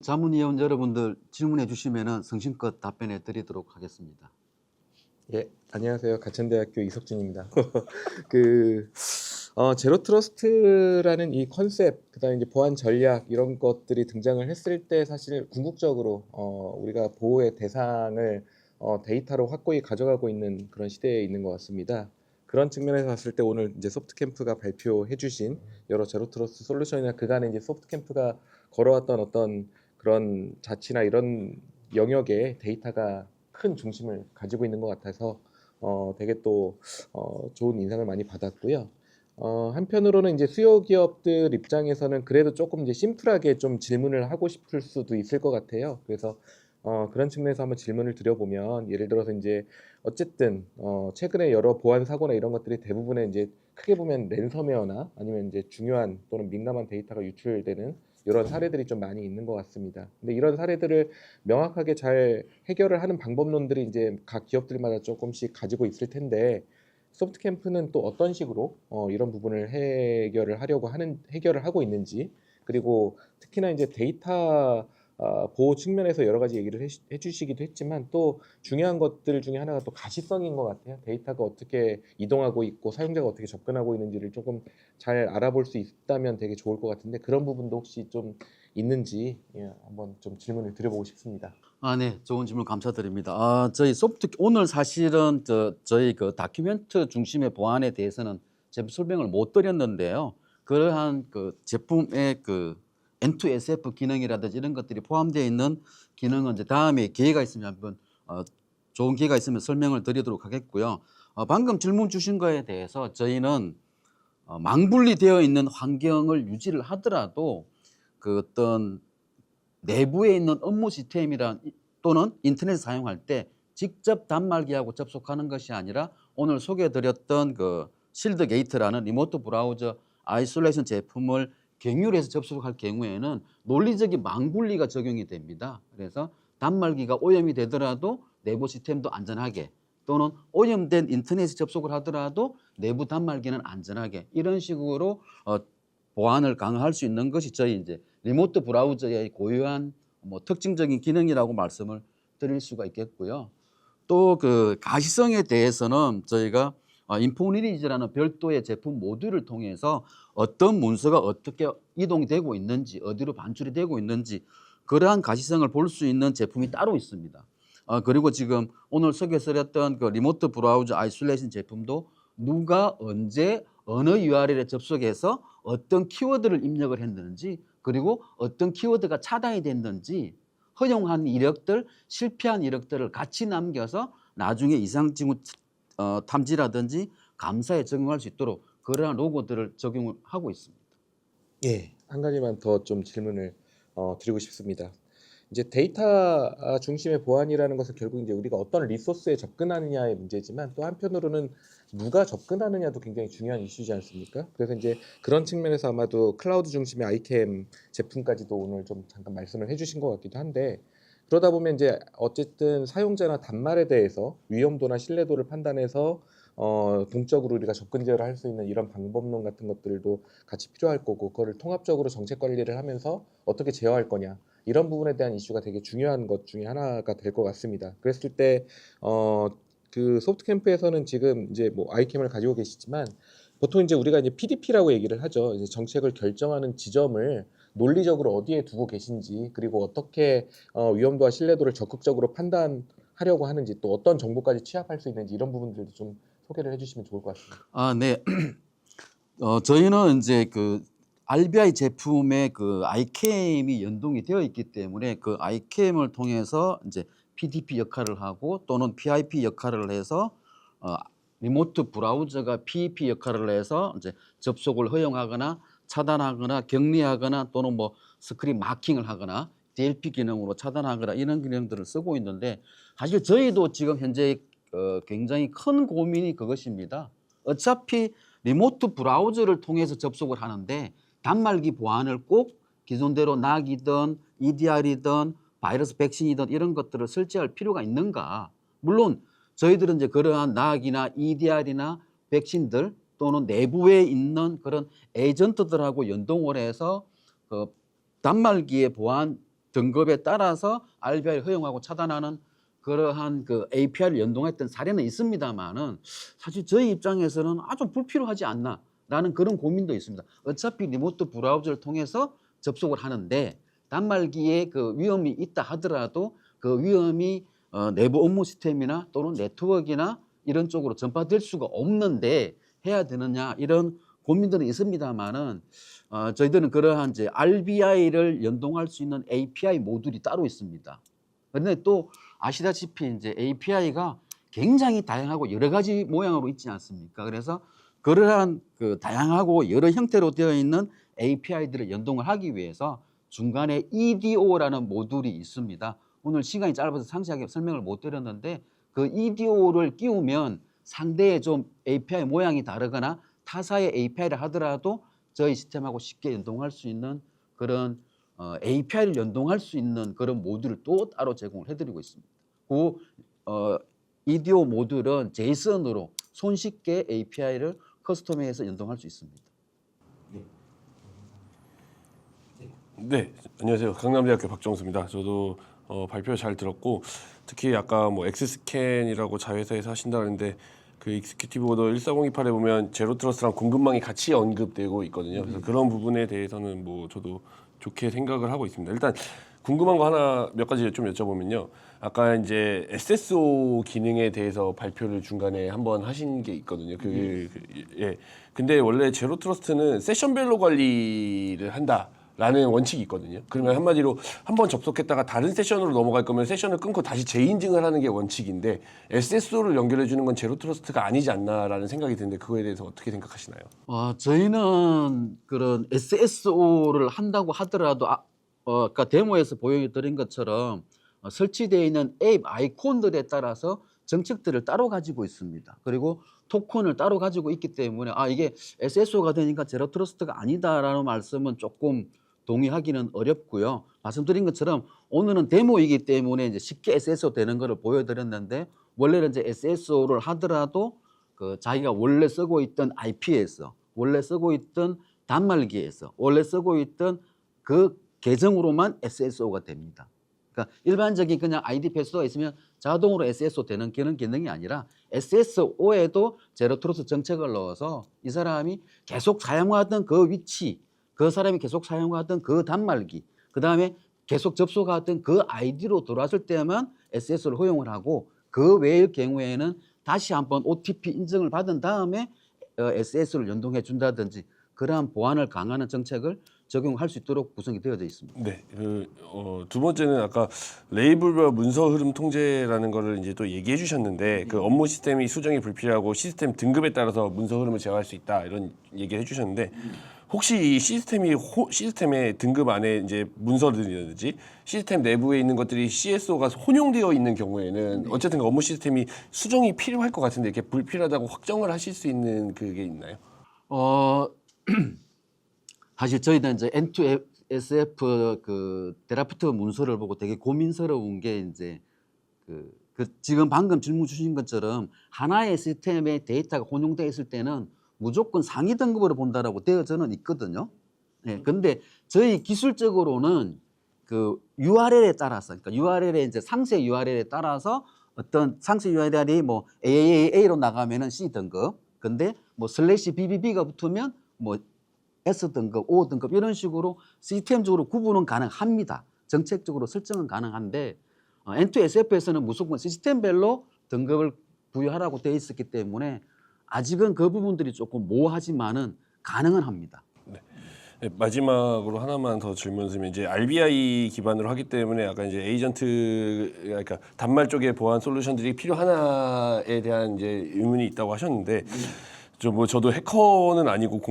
자문위원 여러분들 질문해 주시면 성심껏 답변해 드리도록 하겠습니다. 예, 안녕하세요. 가천대학교 이석진입니다. 그 제로 트러스트라는 이 컨셉, 그다음에 이제 보안 전략 이런 것들이 등장을 했을 때 사실 궁극적으로 우리가 보호의 대상을 데이터로 확고히 가져가고 있는 그런 시대에 있는 것 같습니다. 그런 측면에서 봤을 때 오늘 이제 소프트캠프가 발표해주신 여러 제로 트러스트 솔루션이나 그간에 이제 소프트캠프가 걸어왔던 어떤 그런 자치나 이런 영역에 데이터가 큰 중심을 가지고 있는 것 같아서 되게 또 좋은 인상을 많이 받았고요. 한편으로는 이제 수요 기업들 입장에서는 그래도 조금 이제 심플하게 좀 질문을 하고 싶을 수도 있을 것 같아요. 그래서 그런 측면에서 한번 질문을 드려보면, 예를 들어서 이제 어쨌든 최근에 여러 보안 사고나 이런 것들이 대부분의 이제 크게 보면 랜섬웨어나 아니면 이제 중요한 또는 민감한 데이터가 유출되는 이런 사례들이 좀 많이 있는 것 같습니다. 근데 이런 사례들을 명확하게 잘 해결을 하는 방법론들이 이제 각 기업들마다 조금씩 가지고 있을 텐데, 소프트캠프는 또 어떤 식으로 이런 부분을 해결을 하고 있는지, 그리고 특히나 이제 데이터 보호 측면에서 여러 가지 얘기를 해주시기도 했지만, 또 중요한 것들 중에 하나가 또 가시성인 것 같아요. 데이터가 어떻게 이동하고 있고 사용자가 어떻게 접근하고 있는지를 조금 잘 알아볼 수 있다면 되게 좋을 것 같은데, 그런 부분도 혹시 좀 있는지 한번 좀 질문을 드려보고 싶습니다. 네, 좋은 질문 감사드립니다. 저희 오늘 사실은 저희 그 다큐멘트 중심의 보안에 대해서는 제가 설명을 못 드렸는데요. 그러한 그 제품의 그 N2SF 기능이라든지 이런 것들이 포함되어 있는 기능은 이제 다음에 기회가 있으면 한번 좋은 기회가 있으면 설명을 드리도록 하겠고요. 방금 질문 주신 거에 대해서 저희는 망분리되어 있는 환경을 유지를 하더라도 그 어떤 내부에 있는 업무 시스템이란 또는 인터넷을 사용할 때 직접 단말기하고 접속하는 것이 아니라 오늘 소개해드렸던 그 실드 게이트라는 리모트 브라우저 아이솔레이션 제품을 경유를 해서 접속할 경우에는 논리적인 망분리가 적용이 됩니다. 그래서 단말기가 오염이 되더라도 내부 시스템도 안전하게, 또는 오염된 인터넷에 접속을 하더라도 내부 단말기는 안전하게, 이런 식으로 보안을 강화할 수 있는 것이 저희 이제 리모트 브라우저의 고유한 특징적인 기능이라고 말씀을 드릴 수가 있겠고요. 또 그 가시성에 대해서는 저희가 인포리니지라는 별도의 제품 모듈을 통해서 어떤 문서가 어떻게 이동이 되고 있는지, 어디로 반출이 되고 있는지, 그러한 가시성을 볼 수 있는 제품이 따로 있습니다. 그리고 지금 오늘 소개해드렸던 그 리모트 브라우저 아이솔레이션 제품도 누가 언제 어느 URL에 접속해서 어떤 키워드를 입력을 했는지, 그리고 어떤 키워드가 차단이 됐는지, 허용한 이력들, 실패한 이력들을 같이 남겨서 나중에 이상징후 탐지라든지 감사에 적용할 수 있도록 그러한 로고들을 적용을 하고 있습니다. 예, 한 가지만 더 좀 질문을 드리고 싶습니다. 이제 데이터 중심의 보안이라는 것은 결국 이제 우리가 어떤 리소스에 접근하느냐의 문제지만, 또 한편으로는 누가 접근하느냐도 굉장히 중요한 이슈지 않습니까? 그래서 이제 그런 측면에서 아마도 클라우드 중심의 아이캠 제품까지도 오늘 좀 잠깐 말씀을 해주신 것 같기도 한데, 그러다 보면 이제 어쨌든 사용자나 단말에 대해서 위험도나 신뢰도를 판단해서 동적으로 우리가 접근 제어를 할 수 있는 이런 방법론 같은 것들도 같이 필요할 거고, 그거를 통합적으로 정책 관리를 하면서 어떻게 제어할 거냐, 이런 부분에 대한 이슈가 되게 중요한 것 중에 하나가 될 것 같습니다. 그랬을 때 그 소프트캠프에서는 지금 이제 뭐 아이캠을 가지고 계시지만, 보통 이제 우리가 이제 PDP라고 얘기를 하죠. 이제 정책을 결정하는 지점을 논리적으로 어디에 두고 계신지, 그리고 어떻게 위험도와 신뢰도를 적극적으로 판단하려고 하는지, 또 어떤 정보까지 취합할 수 있는지, 이런 부분들도 좀 소개를 해주시면 좋을 것 같습니다. 네. 저희는 이제 그 RBI 제품에 그 아이캠이 연동이 되어 있기 때문에 그 아이캠을 통해서 이제 PDP 역할을 하고, 또는 PIP 역할을 해서 리모트 브라우저가 PEP 역할을 해서 이제 접속을 허용하거나 차단하거나 격리하거나, 또는 뭐 스크린 마킹을 하거나 DLP 기능으로 차단하거나, 이런 기능들을 쓰고 있는데, 사실 저희도 지금 현재 굉장히 큰 고민이 그것입니다. 어차피 리모트 브라우저를 통해서 접속을 하는데 단말기 보안을 꼭 기존대로 낙이든 EDR이든 바이러스 백신이든 이런 것들을 설치할 필요가 있는가? 물론 저희들은 이제 그러한 낙이나 EDR이나 백신들, 또는 내부에 있는 그런 에이전트들하고 연동을 해서 단말기의 보안 등급에 따라서 RBI를 허용하고 차단하는 그러한 그 API를 연동했던 사례는 있습니다만은 사실 저희 입장에서는 아주 불필요하지 않나라는 그런 고민도 있습니다. 어차피 리모트 브라우저를 통해서 접속을 하는데 단말기에 그 위험이 있다 하더라도 그 위험이 내부 업무 시스템이나 또는 네트워크나 이런 쪽으로 전파될 수가 없는데 해야 되느냐 이런 고민들은 있습니다만은 저희들은 그러한 이제 RBI를 연동할 수 있는 API 모듈이 따로 있습니다. 그런데 또 아시다시피 이제 API가 굉장히 다양하고 여러 가지 모양으로 있지 않습니까? 그래서 그러한 그 다양하고 여러 형태로 되어 있는 API들을 연동을 하기 위해서 중간에 EDO라는 모듈이 있습니다. 오늘 시간이 짧아서 상세하게 설명을 못 드렸는데 그 EDO를 끼우면 상대의 좀 API 모양이 다르거나 타사의 API를 하더라도 저희 시스템하고 쉽게 연동할 수 있는 그런 API를 연동할 수 있는 그런 모듈을 또 따로 제공을 해드리고 있습니다. 그 EDO 모듈은 JSON으로 손쉽게 API를 커스텀해서 연동할 수 있습니다. 네, 안녕하세요. 강남대학교 박정수입니다. 저도 발표 잘 들었고 특히 아까 뭐 엑스스캔이라고 자회사에서 하신다는데 그 익스큐티브 오더 14028에 보면 제로 트러스트랑 공급망이 같이 언급되고 있거든요. 그래서 그런 부분에 대해서는 뭐 저도 좋게 생각을 하고 있습니다. 일단 궁금한 거 하나 몇 가지 좀 여쭤보면요. 아까 이제 SSO 기능에 대해서 발표를 중간에 한번 하신 게 있거든요. 예. 근데 원래 제로 트러스트는 세션별로 관리를 한다라는 원칙이 있거든요. 그러면 한마디로 한번 접속했다가 다른 세션으로 넘어갈 거면 세션을 끊고 다시 재인증을 하는 게 원칙인데 SSO를 연결해 주는 건 제로 트러스트가 아니지 않나라는 생각이 드는데 그거에 대해서 어떻게 생각하시나요? 저희는 그런 SSO를 한다고 하더라도 아까 데모에서 보여드린 것처럼 설치되어 있는 앱 아이콘들에 따라서 정책들을 따로 가지고 있습니다. 그리고 토큰을 따로 가지고 있기 때문에 이게 SSO가 되니까 제로 트러스트가 아니다라는 말씀은 조금 동의하기는 어렵고요. 말씀드린 것처럼 오늘은 데모이기 때문에 이제 쉽게 SSO 되는 것을 보여드렸는데 원래는 이제 SSO를 하더라도 그 자기가 원래 쓰고 있던 IP에서 원래 쓰고 있던 단말기에서 원래 쓰고 있던 그 계정으로만 SSO가 됩니다. 그러니까 일반적인 그냥 ID 패스워드가 있으면 자동으로 SSO 되는 그런 기능이 아니라 SSO에도 제로 트러스트 정책을 넣어서 이 사람이 계속 사용하던 그 위치, 그 사람이 계속 사용하던 그 단말기, 그 다음에 계속 접속하던 그 아이디로 들어왔을 때만 SSO를 허용을 하고 그 외의 경우에는 다시 한번 OTP 인증을 받은 다음에 SSO를 연동해 준다든지 그러한 보안을 강화하는 정책을 적용할 수 있도록 구성이 되어져 있습니다. 네, 두 번째는 아까 레이블과 문서 흐름 통제라는 거를 이제 또 얘기해 주셨는데 그 업무 시스템이 수정이 불필요하고 시스템 등급에 따라서 문서 흐름을 제어할 수 있다 이런 얘기를 해주셨는데 혹시 이 시스템의 등급 안에 이제 문서들이라든지 시스템 내부에 있는 것들이 CSO가 혼용되어 있는 경우에는 어쨌든 업무 시스템이 수정이 필요할 것 같은데 이렇게 불필요하다고 확정을 하실 수 있는 그게 있나요? 사실 저희는 이제 N2SF 그 드래프트 문서를 보고 되게 고민스러운 게 이제 지금 방금 질문 주신 것처럼 하나의 시스템에 데이터가 혼용되어 있을 때는 무조건 상위 등급으로 본다라고 되어져는 있거든요. 네, 근데 저희 기술적으로는 그 URL에 따라서, 그러니까 URL에 이제 상세 URL에 따라서 어떤 상세 URL이 뭐 AAA로 나가면은 C 등급, 근데 뭐 /BBB가 붙으면 뭐 S 등급, O 등급 이런 식으로 시스템적으로 구분은 가능합니다. 정책적으로 설정은 가능한데 N2SF에서는 무조건 시스템별로 등급을 부여하라고 되어 있었기 때문에 아직은 그 부분들이 조금 모호하지만은 가능은 합니다. 네, 마지막으로 하나만 더 질문 드리면 이제 RBI 기반으로 하기 때문에 약간 이제 에이전트 그러니까 단말 쪽의 보안 솔루션들이 필요하나에 대한 이제 의문이 있다고 하셨는데 저도 해커는 아니고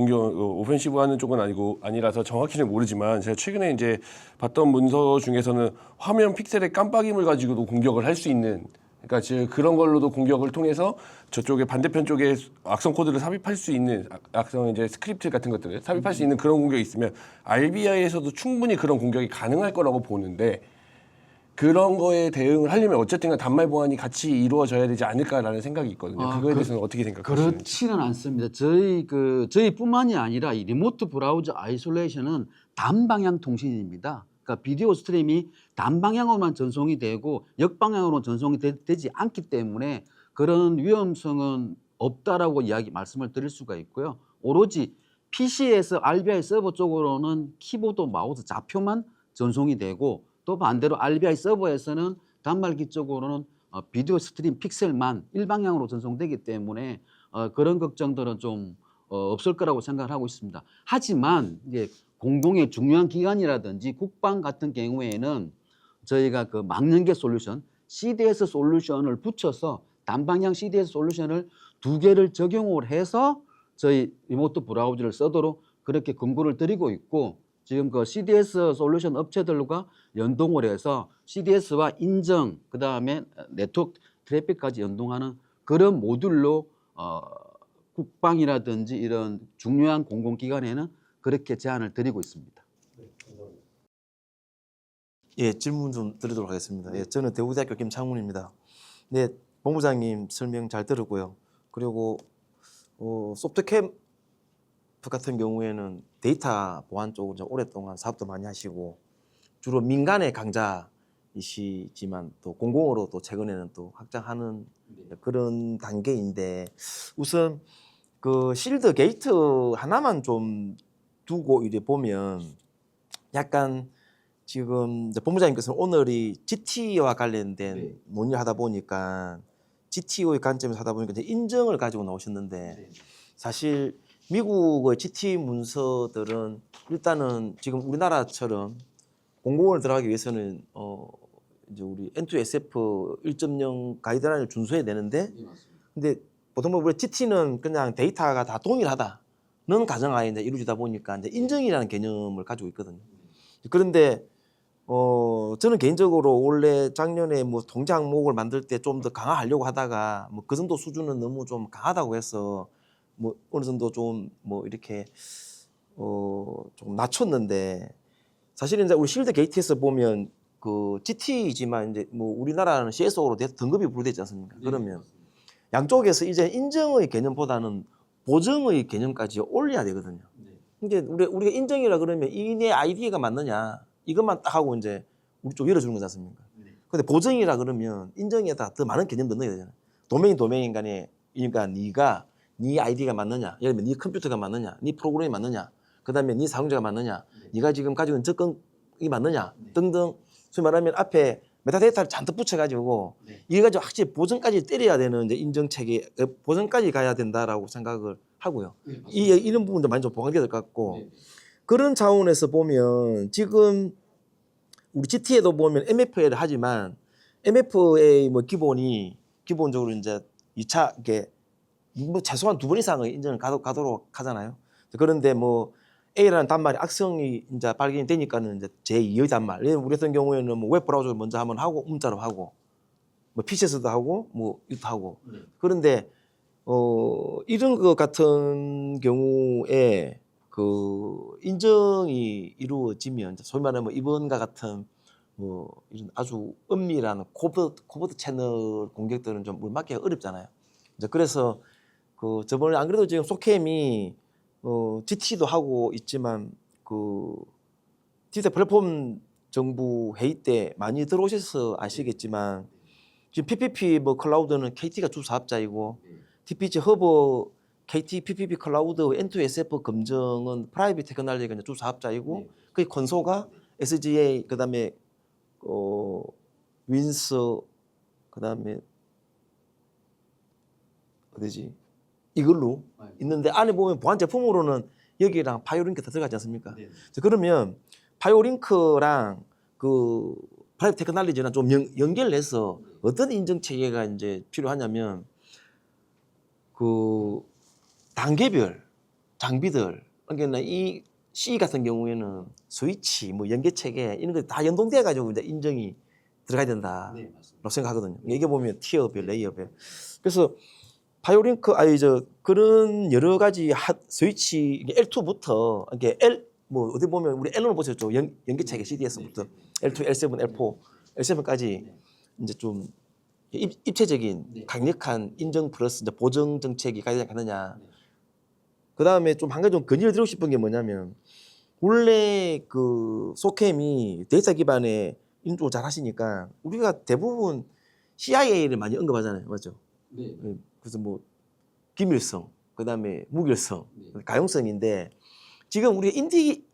오펜시브 하는 쪽은 아니라서 정확히는 모르지만 제가 최근에 이제 봤던 문서 중에서는 화면 픽셀의 깜빡임을 가지고도 공격을 할 수 있는 그러니까 즉 그런 걸로도 공격을 통해서 저쪽에 반대편 쪽에 악성 코드를 삽입할 수 있는 악성 이제 스크립트 같은 것들을 삽입할 수 있는 그런 공격이 있으면 RBI에서도 충분히 그런 공격이 가능할 거라고 보는데 그런 거에 대응을 하려면 어쨌든 단말 보안이 같이 이루어져야 되지 않을까라는 생각이 있거든요. 그거에 대해서는 어떻게 생각하시는지? 그렇지는 않습니다. 저희뿐만이 아니라 이 리모트 브라우저 아이솔레이션은 단방향 통신입니다. 그러니까 비디오 스트림이 단방향으로만 전송이 되고 역방향으로 전송이 되지 않기 때문에 그런 위험성은 없다라고 말씀을 드릴 수가 있고요. 오로지 PC에서 RBI 서버 쪽으로는 키보드, 마우스, 좌표만 전송이 되고 또 반대로 RBI 서버에서는 단말기 쪽으로는 비디오 스트림 픽셀만 일방향으로 전송되기 때문에 그런 걱정들은 좀 없을 거라고 생각을 하고 있습니다. 하지만 이제 공공의 중요한 기관이라든지 국방 같은 경우에는 저희가 그 망연계 솔루션, CDS 솔루션을 붙여서 단방향 CDS 솔루션을 2개를 적용을 해서 저희 리모트 브라우저를 쓰도록 그렇게 권고를 드리고 있고 지금 그 CDS 솔루션 업체들과 연동을 해서 CDS와 인정, 그다음에 네트워크 트래픽까지 연동하는 그런 모듈로 국방이라든지 이런 중요한 공공기관에는 그렇게 제안을 드리고 있습니다. 예, 질문 좀 드리도록 하겠습니다. 예, 저는 대구대학교 김창훈입니다. 네, 본부장님 설명 잘 들었고요. 그리고 소프트캠프 같은 경우에는 데이터 보안 쪽으로 오랫동안 사업도 많이 하시고 주로 민간의 강자이시지만 또 공공으로 또 최근에는 또 확장하는 그런 단계인데 우선 그 실드 게이트 하나만 좀 두고 이래 보면 약간 지금 이제 본부장님께서는 오늘이 GT와 관련된 논의를 하다 보니까 GTO의 관점에서 하다 보니까 이제 인증을 가지고 나오셨는데 사실 미국의 GT 문서들은 일단은 지금 우리나라처럼 공공을 들어가기 위해서는 이제 우리 N2SF 1.0 가이드라인을 준수해야 되는데 근데 보통 우리 GT는 그냥 데이터가 다 동일하다는 가정하에 이제 이루어지다 보니까 이제 인증이라는 개념을 가지고 있거든요. 그런데 저는 개인적으로 원래 작년에 뭐 통제 항목을 만들 때 좀 더 강화하려고 하다가 뭐 그 정도 수준은 너무 좀 강하다고 해서 뭐 어느 정도 좀 뭐 이렇게 좀 낮췄는데 사실은 이제 우리 실드 게이트에서 보면 그 GT이지만 이제 뭐 우리나라는 CSO로 등급이 분류되지 않습니까? 그러면 양쪽에서 이제 인정의 개념보다는 보정의 개념까지 올려야 되거든요. 이게 우리가 인정이라 그러면 이내 아이디가 맞느냐 이것만 딱 하고 이제 우리 쪽 열어주는 거지 않습니까? 근데 보정이라 그러면 인정에다 더 많은 개념도 넣어야 되잖아요. 도메인 간에 그러니까 네가 네 아이디가 맞느냐, 예를 들면 네 컴퓨터가 맞느냐, 네 프로그램이 맞느냐, 그다음에 네 사용자가 맞느냐, 네가 지금 가지고 있는 접근이 맞느냐 등등 소위 말하면 앞에 메타데이터를 잔뜩 붙여가지고 이거 가지고 확실히 보정까지 때려야 되는 이제 인정 체계 보정까지 가야 된다라고 생각을 하고요. 이런 부분도 많이 좀 보강돼야 될 것 같고 그런 차원에서 보면 지금 우리 GT에도 보면 MFA를 하지만 MFA 뭐 기본적으로 이제 2차 이게 뭐 최소한 2번 이상의 인정을 가도록 하잖아요. 그런데 뭐 A라는 단말이 악성이 이제 발견이 되니까는 이제 제2의 단말. 우리 같은 경우에는 뭐 웹 브라우저를 먼저 한번 하고 문자로 하고 뭐 PC에서도 하고 뭐 이것도 하고. 그런데 이런 것 같은 경우에 그 인정이 이루어지면 소위 말하면 이번과 같은 뭐 이런 아주 은밀한 코버트 채널 공격들은 좀 물막기가 어렵잖아요. 이제 그래서 그 저번에 안 그래도 지금 소캠이 GT도 하고 있지만 그 디지털 플랫폼 정부 회의 때 많이 들어오셔서 아시겠지만 지금 PPP 뭐 클라우드는 KT가 주 사업자이고 TPG 허브 KT PPP 클라우드 N2SF 검증은 프라이빗 테크놀로지가 주 사업자이고 그 건소가 SGA 그다음에 윈스 그다음에 어디지 이걸로 있는데 안에 보면 보안 제품으로는 여기랑 파이오링크 다 들어가지 않습니까? 그러면 파이오링크랑 그 프라이빗 테크놀로지랑 좀 연결을 해서 어떤 인증 체계가 이제 필요하냐면 그 단계별 장비들 그러니까 이 C 같은 경우에는 스위치 뭐 연계 체계 이런 거 다 연동돼 가지고 이제 인정이 들어가야 된다라고 생각하거든요. 이게 보면 티어별, 레이어별. 그래서 파이오링크 그런 여러 가지 스위치 L2부터 이게 뭐 어디 보면 우리 L1을 보셨죠? 연계 체계 CDS부터 L2, L7, L4, L7까지 이제 좀 입체적인 강력한 인정 플러스 이제 보정 정책이 가야 되느냐. 그 다음에 좀 한 가지 좀 건의를 드리고 싶은 게 뭐냐면 원래 그 소캠이 데이터 기반의 이런 쪽을 잘 하시니까 우리가 대부분 CIA를 많이 언급하잖아요, 맞죠? 네. 그래서 뭐 기밀성, 그다음에 무결성, 네. 가용성인데 지금 우리가 인티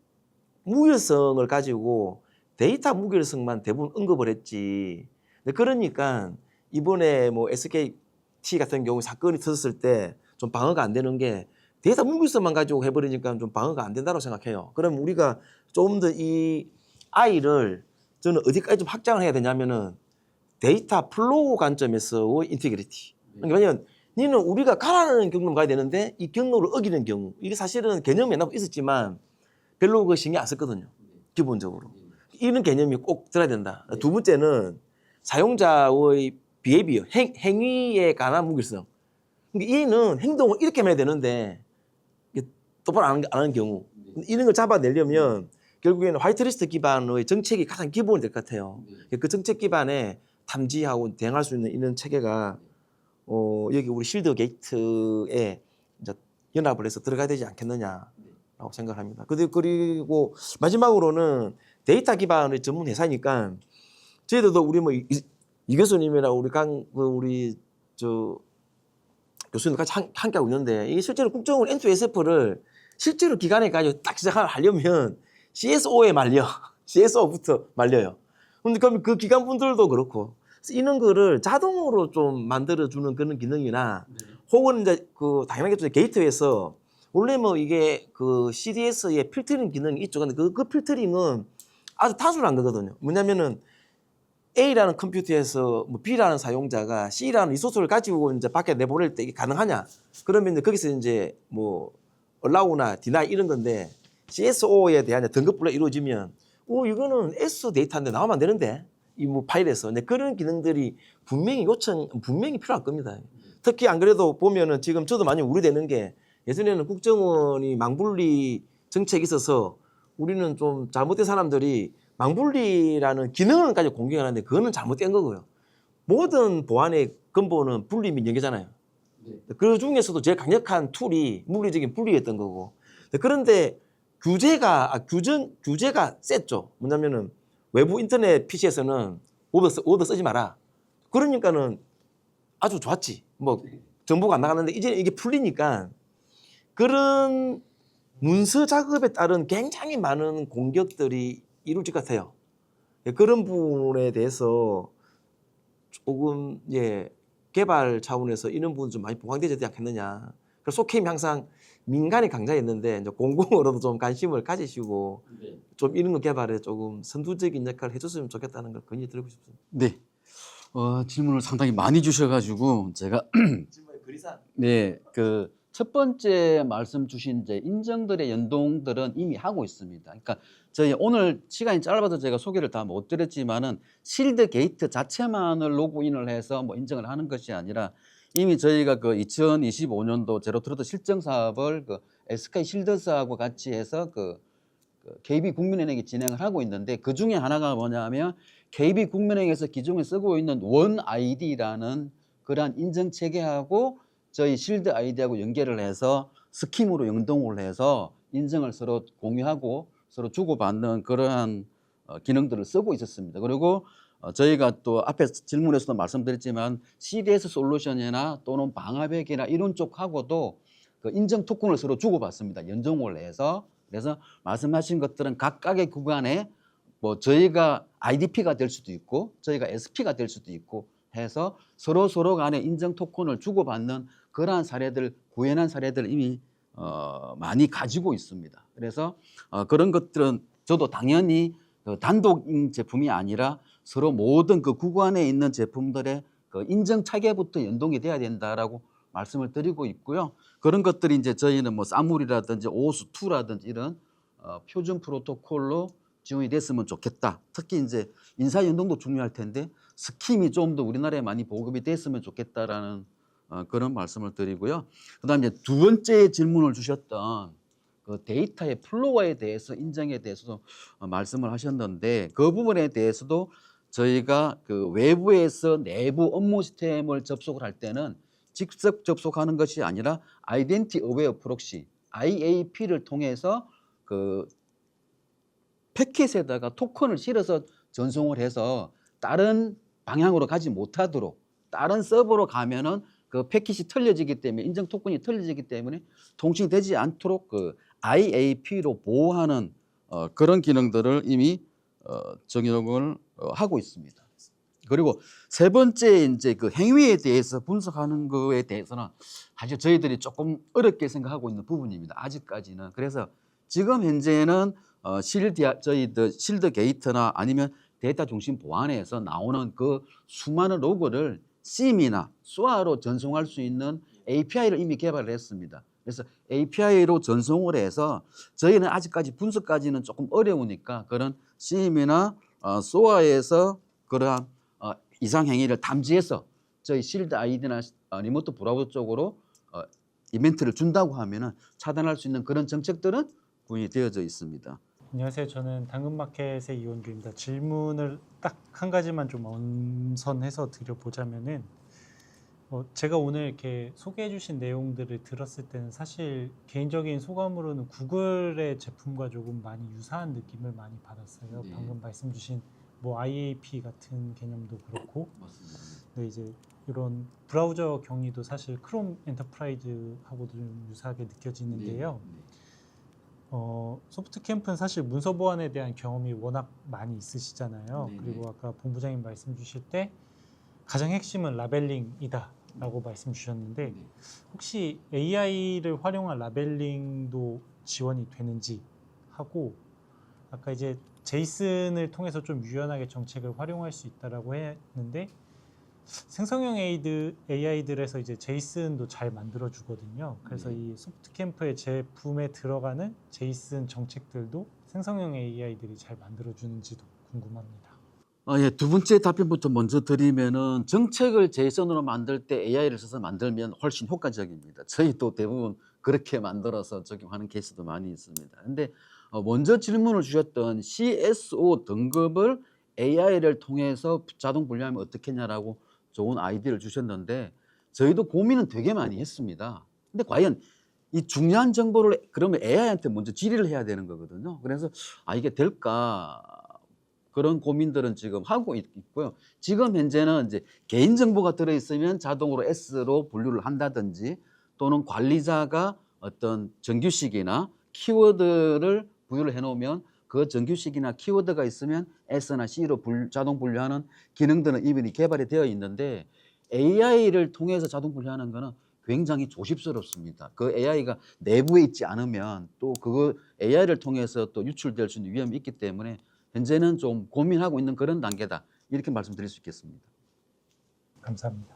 무결성을 가지고 데이터 무결성만 대부분 언급을 했지. 근데 그러니까 이번에 뭐 SKT 같은 경우 사건이 터졌을 때 좀 방어가 안 되는 게 데이터 무결성만 가지고 해버리니까 좀 방어가 안 된다고 생각해요. 그럼 우리가 좀 더 이 I를 저는 어디까지 좀 확장을 해야 되냐면은 데이터 플로우 관점에서의 인티그리티. 그러니까 왜냐면 니는 우리가 가라는 경로로 가야 되는데 이 경로를 어기는 경우 이게 사실은 개념이 옛날부터 있었지만 별로 그 신경 안 썼거든요. 기본적으로. 이런 개념이 꼭 들어야 된다. 두 번째는 사용자의 비헤비어, 행위에 관한 무결성. 그러니까 얘는 행동을 이렇게 해야 되는데 이게 똑바로 안 하는 경우 이런 걸 잡아내려면 결국에는 화이트리스트 기반의 정책이 가장 기본이 될 것 같아요. 그 정책 기반에 탐지하고 대응할 수 있는 이런 체계가 여기 우리 실드 게이트에 이제 연합을 해서 들어가야 되지 않겠느냐라고 생각합니다. 그리고 마지막으로는 데이터 기반의 전문 회사니까 저희들도 우리 뭐 이 교수님이랑 우리 저 교수님 같이 함께 하고 있는데 이게 실제로 국정원 N2SF를 실제로 기관에 가지고 딱 시작하려면 CSO에 말려. CSO부터 말려요. 근데 그럼 그 기관분들도 그렇고 이런 거를 자동으로 좀 만들어주는 그런 기능이나 혹은 이제 그 당연하게 게이트웨이에서 원래 뭐 이게 그 CDS의 필터링 기능이 있죠. 근데 그 필터링은 아주 단순한 거거든요. 뭐냐면은 A라는 컴퓨터에서 뭐 B라는 사용자가 C라는 리소스를 가지고 이제 밖에 내보낼 때 이게 가능하냐? 그러면 이제 거기서 이제 뭐 allow나 deny 이런 건데 CSO에 대한 등급 분류가 이루어지면 이거는 S 데이터인데 나오면 안 되는데 이 뭐 파일에서 근데 그런 기능들이 분명히 필요할 겁니다. 특히 안 그래도 보면은 지금 저도 많이 우려되는 게 예전에는 국정원이 망분리 정책이 있어서 우리는 좀 잘못된 사람들이 망분리라는 기능을 가지고 공격하는데 그거는 잘못된 거고요. 모든 보안의 근본은 분리 및 연계잖아요. 그 중에서도 제일 강력한 툴이 물리적인 분리였던 거고. 그런데 규제가 셌죠. 뭐냐면은 외부 인터넷 PC에서는 워드 쓰지 마라. 그러니까는 아주 좋았지. 뭐 정보가 안 나가는데 이제 이게 풀리니까 그런 문서 작업에 따른 굉장히 많은 공격들이 이루어질 것 같아요. 그런 부분에 대해서 조금 개발 차원에서 이런 부분 좀 많이 보강되지 않겠느냐. 그래서 소캠이 항상 민간의 강자였는데 이제 공공으로도 좀 관심을 가지시고 좀 이런 거 개발에 조금 선두적인 역할을 해줬으면 좋겠다는 걸 건의 드리고 싶습니다. 네. 질문을 상당히 많이 주셔가지고 제가 질문의 그리산. 네, 그 첫 번째 말씀 주신 이제 인증들의 연동들은 이미 하고 있습니다. 그러니까 저희 오늘 시간이 짧아서 제가 소개를 다 못 드렸지만은 실드 게이트 자체만을 로그인을 해서 뭐 인증을 하는 것이 아니라 이미 저희가 그 2025년도 제로트러스트 실증 사업을 그 SK 실드스하고 같이 해서 그 KB국민은행이 진행을 하고 있는데 그 중에 하나가 뭐냐면 KB국민은행에서 기존에 쓰고 있는 원 아이디라는 그러한 인증 체계하고 저희 실드 아이디하고 연계를 해서 스킴으로 연동을 해서 인증을 서로 공유하고 서로 주고받는 그러한 기능들을 쓰고 있었습니다. 그리고 저희가 또 앞에 질문에서도 말씀드렸지만 CDS 솔루션이나 또는 방화벽이나 이런 쪽하고도 그 인증 토큰을 서로 주고받습니다. 연동을 해서. 그래서 말씀하신 것들은 각각의 구간에 뭐 저희가 IDP가 될 수도 있고 저희가 SP가 될 수도 있고 해서 서로 간에 인증 토큰을 주고받는 그러한 사례들, 구현한 사례들을 이미 많이 가지고 있습니다. 그래서 그런 것들은 저도 당연히 단독 제품이 아니라 서로 모든 그 구간에 있는 제품들의 그 인증 체계부터 연동이 돼야 된다라고 말씀을 드리고 있고요. 그런 것들이 이제 저희는 뭐 사물이라든지 오스2라든지 이런 표준 프로토콜로 지원이 됐으면 좋겠다. 특히 이제 인사 연동도 중요할 텐데 스킴이 좀 더 우리나라에 많이 보급이 됐으면 좋겠다라는 그런 말씀을 드리고요. 그다음에 이제 두 번째 질문을 주셨던 그 데이터의 플로어에 대해서 인정에 대해서도 말씀을 하셨는데 그 부분에 대해서도 저희가 그 외부에서 내부 업무 시스템을 접속을 할 때는 직접 접속하는 것이 아니라 아이덴티 어웨어 프록시 IAP를 통해서 그 패킷에다가 토큰을 실어서 전송을 해서 다른 방향으로 가지 못하도록, 다른 서버로 가면은 그 패킷이 틀려지기 때문에, 인증 토큰이 틀려지기 때문에 통신이 되지 않도록 그 IAP로 보호하는 그런 기능들을 이미 적용을 하고 있습니다. 그리고 세 번째 이제 그 행위에 대해서 분석하는 거에 대해서는 사실 저희들이 조금 어렵게 생각하고 있는 부분입니다. 아직까지는. 그래서 지금 현재는 실드 게이트나 아니면 데이터 중심 보안에서 나오는 그 수많은 로그를 SIEM이나 SOA로 전송할 수 있는 API를 이미 개발을 했습니다. 그래서 API로 전송을 해서 저희는 아직까지 분석까지는 조금 어려우니까 그런 SIEM이나 SOA에서 그러한 이상 행위를 탐지해서 저희 실드 아이디나 리모트 브라우저 쪽으로 이벤트를 준다고 하면은 차단할 수 있는 그런 정책들은 구현이 되어져 있습니다. 안녕하세요. 저는 당근마켓의 이원규입니다. 질문을 딱 한 가지만 좀 엄선해서 드려보자면은 제가 오늘 이렇게 소개해 주신 내용들을 들었을 때는 사실 개인적인 소감으로는 구글의 제품과 조금 많이 유사한 느낌을 많이 받았어요. 네. 방금 말씀 주신 뭐 IAP 같은 개념도 그렇고, 네, 이제 이런 브라우저 격리도 사실 크롬 엔터프라이즈하고도 좀 유사하게 느껴지는데요. 소프트캠프는 사실 문서 보안에 대한 경험이 워낙 많이 있으시잖아요. 네네. 그리고 아까 본부장님 말씀 주실 때 가장 핵심은 라벨링이다라고 말씀 주셨는데 혹시 AI를 활용한 라벨링도 지원이 되는지 하고, 아까 이제 제이슨을 통해서 좀 유연하게 정책을 활용할 수 있다라고 했는데 생성형 AI들에서 이제 제이슨도 잘 만들어 주거든요. 그래서 이 소프트캠프의 제품에 들어가는 제이슨 정책들도 생성형 AI들이 잘 만들어 주는지도 궁금합니다. 예, 두 번째 답변부터 먼저 드리면은 정책을 제이슨으로 만들 때 AI를 써서 만들면 훨씬 효과적입니다. 저희도 대부분 그렇게 만들어서 적용하는 케이스도 많이 있습니다. 근데 먼저 질문을 주셨던 CSO 등급을 AI를 통해서 자동 분류하면 어떻겠냐라고 좋은 아이디어를 주셨는데 저희도 고민은 되게 많이 했습니다. 근데 과연 이 중요한 정보를 그러면 AI한테 먼저 질의를 해야 되는 거거든요. 그래서 이게 될까? 그런 고민들은 지금 하고 있고요. 지금 현재는 이제 개인정보가 들어있으면 자동으로 S로 분류를 한다든지 또는 관리자가 어떤 정규식이나 키워드를 부여를 해놓으면 그 정규식이나 키워드가 있으면 S나 C로 자동 분류하는 기능들은 이미 개발이 되어 있는데 AI를 통해서 자동 분류하는 거는 굉장히 조심스럽습니다. 그 AI가 내부에 있지 않으면 또 그거 AI를 통해서 또 유출될 수 있는 위험이 있기 때문에 현재는 좀 고민하고 있는 그런 단계다. 이렇게 말씀드릴 수 있겠습니다. 감사합니다.